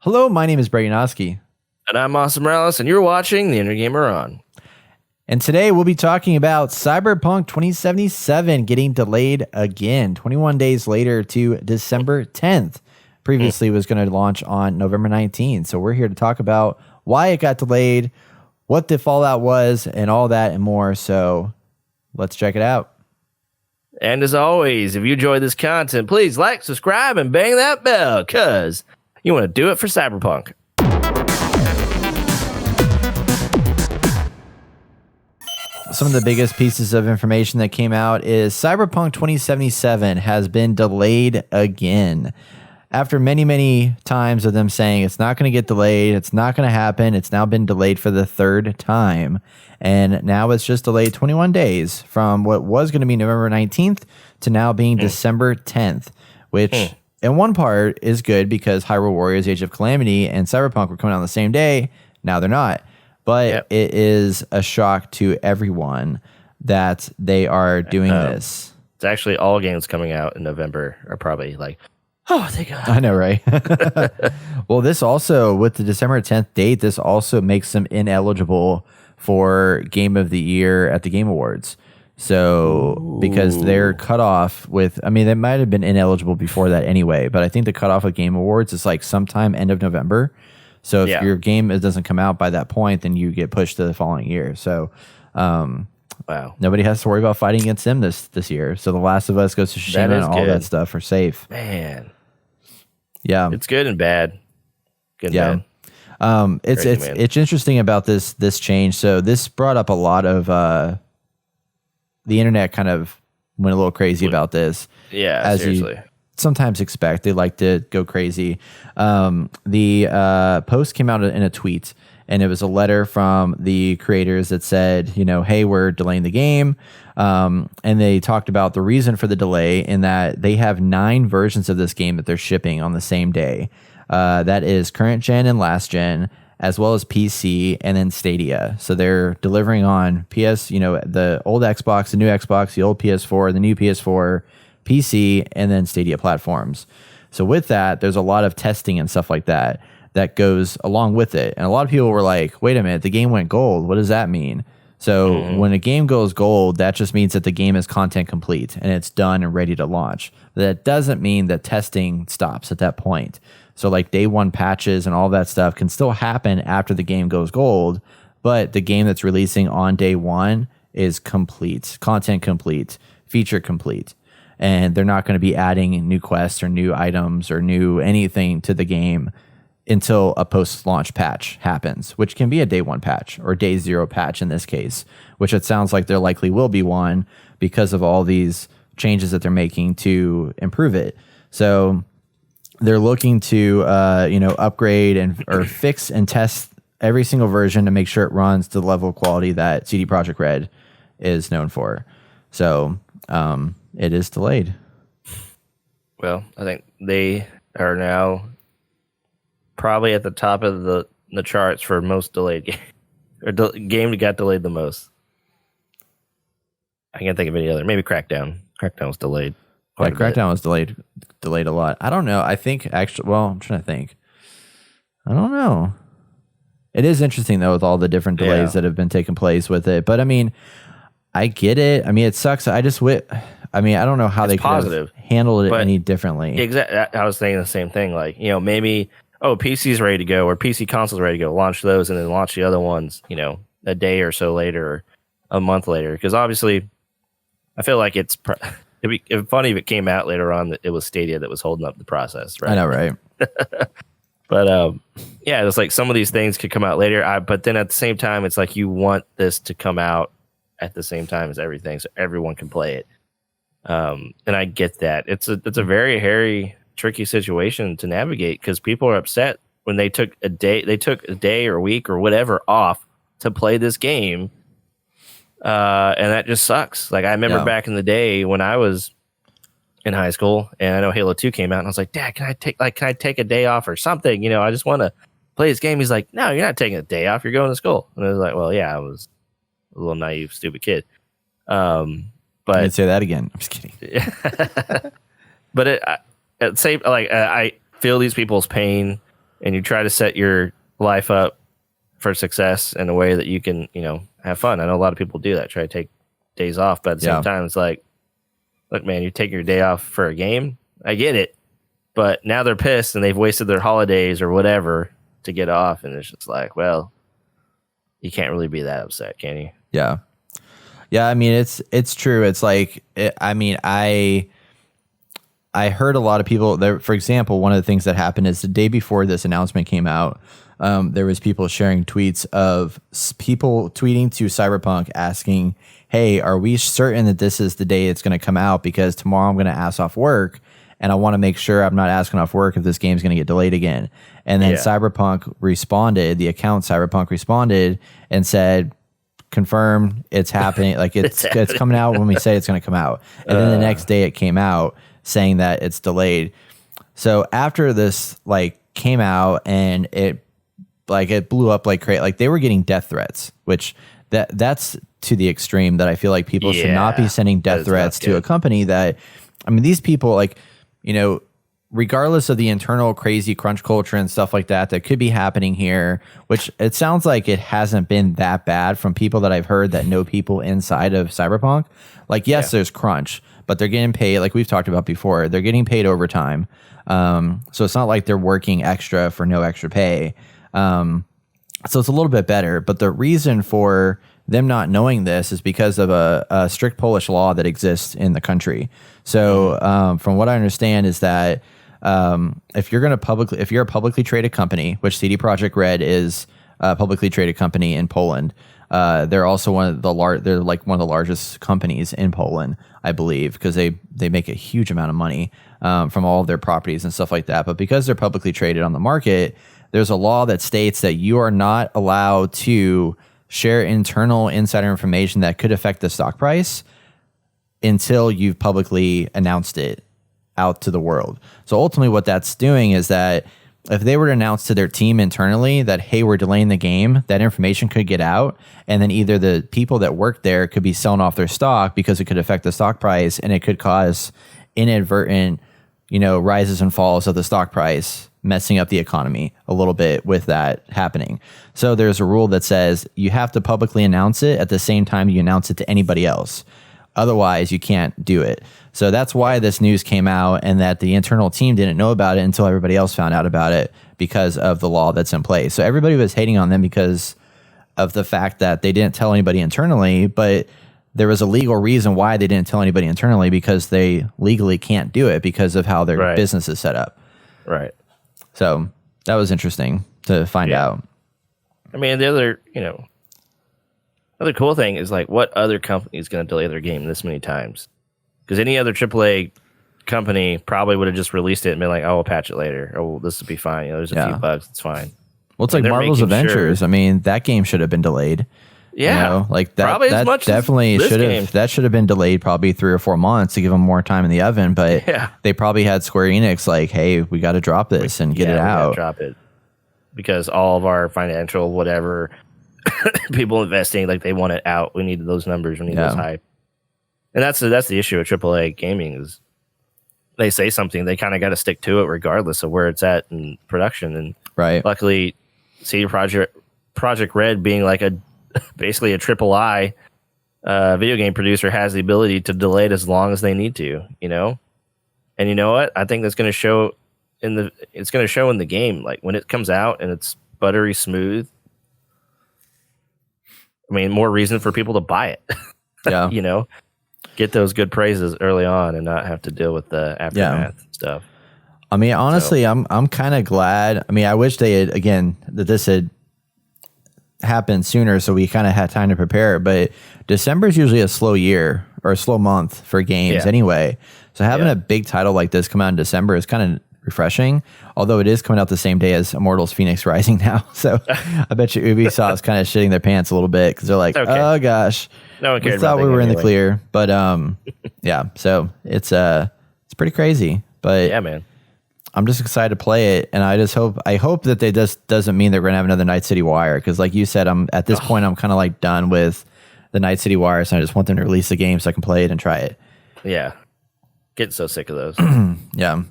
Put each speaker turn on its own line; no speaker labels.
Hello, my name is Brayanoski,
And I'm Austin Morales, and you're watching The Inner Gamer On.
and today we'll be talking about Cyberpunk 2077 getting delayed again, 21 days later to December 10th. Previously was going to launch on November 19th, so we're here to talk about why it got delayed, what the fallout was, and all that and more, so let's check it out.
And as always, if you enjoy this content, please like, subscribe, and bang that bell, because you want to do it for Cyberpunk.
Some of the biggest pieces of information that came out is Cyberpunk 2077 has been delayed again. After many, many times of them saying it's not going to get delayed, it's not going to happen, it's now been delayed for the third time. And now it's just delayed 21 days from what was going to be November 19th to now being December 10th, which in one part is good because Hyrule Warriors Age of Calamity and Cyberpunk were coming out on the same day. Now they're not. But it is a shock to everyone that they are doing this.
It's actually all games coming out in November are probably like, oh, thank God.
I know, right? Well, this also, with the December 10th date, this also makes them ineligible for Game of the Year at the Game Awards. So, because they're cut off with, I mean, they might have been ineligible before that anyway, but I think the cutoff of Game Awards is like sometime end of November. So if your game doesn't come out by that point, then you get pushed to the following year. So,
wow,
nobody has to worry about fighting against them this year. So The Last of Us, Ghost of Tsushima, and all that stuff are safe.
Man,
yeah,
it's good and bad. Good and
bad. It's interesting about this change. So this brought up a lot of the internet kind of went a little crazy about this.
Yeah,
as
seriously.
You sometimes expect. They like to go crazy. The post came out in a tweet, and it was a letter from the creators that said, hey, we're delaying the game. And they talked about the reason for the delay in that they have 9 versions of this game that they're shipping on the same day. That is current gen and last gen, as well as PC and then Stadia. So they're delivering on PS, the old Xbox, the new Xbox, the old PS4, the new PS4, PC, and then Stadia platforms. So with that, there's a lot of testing and stuff like that goes along with it. And a lot of people were like, wait a minute, the game went gold. What does that mean? So when a game goes gold, that just means that the game is content complete and it's done and ready to launch. That doesn't mean that testing stops at that point. So like day one patches and all that stuff can still happen after the game goes gold, but the game that's releasing on day one is complete, content complete, feature complete. And they're not going to be adding new quests or new items or new anything to the game until a post-launch patch happens, which can be a day one patch or day 0 patch in this case, which it sounds like there likely will be one because of all these changes that they're making to improve it. So they're looking to upgrade or fix and test every single version to make sure it runs to the level of quality that CD Projekt Red is known for. So it is delayed.
Well, I think they are now probably at the top of the charts for most delayed game, or game that got delayed the most. I can't think of any other. Maybe Crackdown. Crackdown was delayed.
Yeah, Crackdown was delayed a lot. I don't know. I think actually, well, I'm trying to think. I don't know. It is interesting though with all the different delays that have been taking place with it. But I mean, I get it. I mean, it sucks. I don't know how they could have handled it any differently.
Exactly. I was thinking the same thing. Like, maybe, PC's ready to go or PC console's ready to go. Launch those and then launch the other ones, a day or so later or a month later. Because obviously, I feel like it'd be funny if it came out later on that it was Stadia that was holding up the process. Right?
I know, right?
But it's like some of these things could come out later. But then at the same time, it's like you want this to come out at the same time as everything, so everyone can play it. And I get that it's a very hairy, tricky situation to navigate because people are upset when they took a day or a week or whatever off to play this game, and that just sucks. Like I remember back in the day when I was in high school, and I know Halo 2 came out, and I was like, Dad, can I take a day off or something? I just want to play this game. He's like, No, you're not taking a day off. You're going to school. And I was like, Well, yeah, I was a little naive, stupid kid. But
I didn't say that again. I'm just kidding.
But I feel these people's pain and you try to set your life up for success in a way that you can, have fun. I know a lot of people do that, try to take days off, but at the same time, it's like, look, man, you take your day off for a game. I get it, but now they're pissed and they've wasted their holidays or whatever to get off, and it's just like, well, you can't really be that upset, can you?
Yeah. I mean, it's true. It's like, I heard a lot of people there. For example, one of the things that happened is the day before this announcement came out, there was people sharing tweets of people tweeting to Cyberpunk asking, hey, are we certain that this is the day it's going to come out? Because tomorrow I'm going to ask off work, and I want to make sure I'm not asking off work if this game's going to get delayed again. And then Cyberpunk responded, the account Cyberpunk responded and said, confirm, it's happening. Like it's coming out when we say it's going to come out. And then the next day it came out saying that it's delayed. So after this came out and it blew up like crazy, like they were getting death threats, which that's to the extreme that I feel like people should not be sending death threats to a company that, I mean, these people regardless of the internal crazy crunch culture and stuff like that could be happening here, which it sounds like it hasn't been that bad from people that I've heard that know people inside of Cyberpunk. There's crunch, but they're getting paid, like we've talked about before, they're getting paid overtime. So it's not like they're working extra for no extra pay. So it's a little bit better, but the reason for them not knowing this is because of a strict Polish law that exists in the country. So from what I understand is that if you're a publicly traded company, which CD Projekt Red is a publicly traded company in Poland, they're also one of the largest companies in Poland, I believe, because they make a huge amount of money from all of their properties and stuff like that. But because they're publicly traded on the market, there's a law that states that you are not allowed to share internal insider information that could affect the stock price until you've publicly announced it out to the world. So ultimately what that's doing is that if they were to announce to their team internally that, hey, we're delaying the game, that information could get out, and then either the people that work there could be selling off their stock because it could affect the stock price, and it could cause inadvertent, rises and falls of the stock price, messing up the economy a little bit with that happening. So there's a rule that says you have to publicly announce it at the same time you announce it to anybody else. Otherwise, you can't do it. So that's why this news came out, and that the internal team didn't know about it until everybody else found out about it because of the law that's in place. So everybody was hating on them because of the fact that they didn't tell anybody internally, but there was a legal reason why they didn't tell anybody internally, because they legally can't do it because of how their business is set up.
Right.
So that was interesting to find out.
I mean, the other cool thing is what other company is going to delay their game this many times? Because any other AAA company probably would have just released it and been like, "Oh, we'll patch it later. Oh, well, this will be fine. There's a few bugs. It's fine."
Well, it's like Marvel's Avengers. I mean, that game should have been delayed.
Yeah,
that
probably as much
definitely
as
should have. That should have been delayed probably 3 or 4 months to give them more time in the oven. But they probably had Square Enix like, "Hey, we got to drop this and get it out."
Drop it because all of our financial whatever people investing, they want it out. We need those numbers. We need those hype. And that's the issue with AAA gaming is they say something, they kind of got to stick to it regardless of where it's at in production. And luckily, CD Projekt Red being basically a AAA video game producer has the ability to delay it as long as they need to, And you know what? I think that's going to show in the game. When it comes out and it's buttery smooth, I mean, more reason for people to buy it.
Yeah.
Get those good praises early on and not have to deal with the aftermath stuff.
I mean, honestly, I'm kind of glad. I mean, I wish they had, that this had happened sooner so we kind of had time to prepare. But December is usually a slow year or a slow month for games anyway. So having a big title like this come out in December is kind of refreshing, although it is coming out the same day as Immortals Phoenix Rising now. So I bet you Ubisoft is kind of shitting their pants a little bit because they're like, oh gosh,
no one cared.
We thought we were in the clear, but so it's pretty crazy. But
yeah, man,
I'm just excited to play it, and I hope that they doesn't mean they're gonna have another Night City Wire, because like you said, I'm at this point I'm kind of done with the Night City Wires, and I just want them to release the game so I can play it and try it.
Yeah, getting so sick of those.
Yeah.